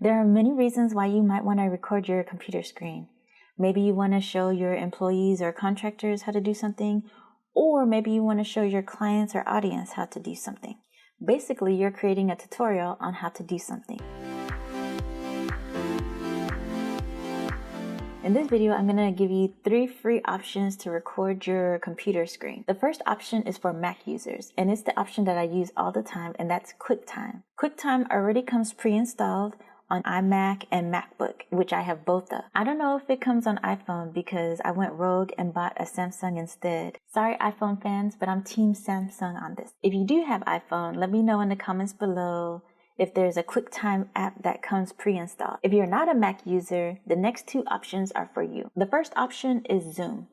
There are many reasons why you might want to record your computer screen. Maybe you want to show your employees or contractors how to do something, or maybe you want to show your clients or audience how to do something. Basically, you're creating a tutorial on how to do something. In this video, I'm going to give you 3 free options to record your computer screen. The first option is for Mac users, and it's the option that I use all the time, and that's QuickTime. QuickTime already comes pre-installed on iMac and MacBook, which I have both of. I don't know if it comes on iPhone because I went rogue and bought a Samsung instead. Sorry iPhone fans, but I'm team Samsung on this. If you do have iPhone, let me know in the comments below if there's a QuickTime app that comes pre-installed. If you're not a Mac user, the next 2 options are for you. The first option is Zoom.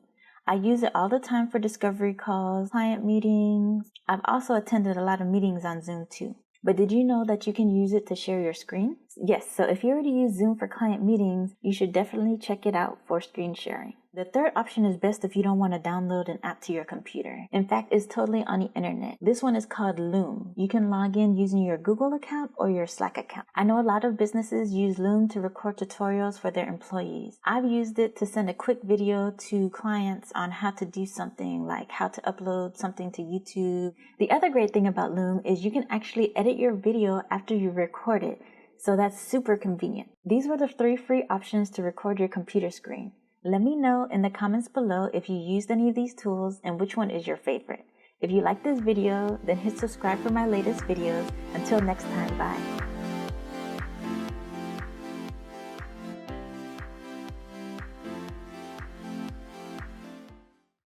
I use it all the time for discovery calls, client meetings. I've also attended a lot of meetings on Zoom too. But did you know that you can use it to share your screen? Yes, so if you already use Zoom for client meetings, you should definitely check it out for screen sharing. The third option is best if you don't want to download an app to your computer. In fact, it's totally on the internet. This one is called Loom. You can log in using your Google account or your Slack account. I know a lot of businesses use Loom to record tutorials for their employees. I've used it to send a quick video to clients on how to do something, like how to upload something to YouTube. The other great thing about Loom is you can actually edit your video after you record it. So that's super convenient. These were the 3 free options to record your computer screen. Let me know in the comments below if you used any of these tools and which one is your favorite. If you like this video, then hit subscribe for my latest videos. Until next time, bye.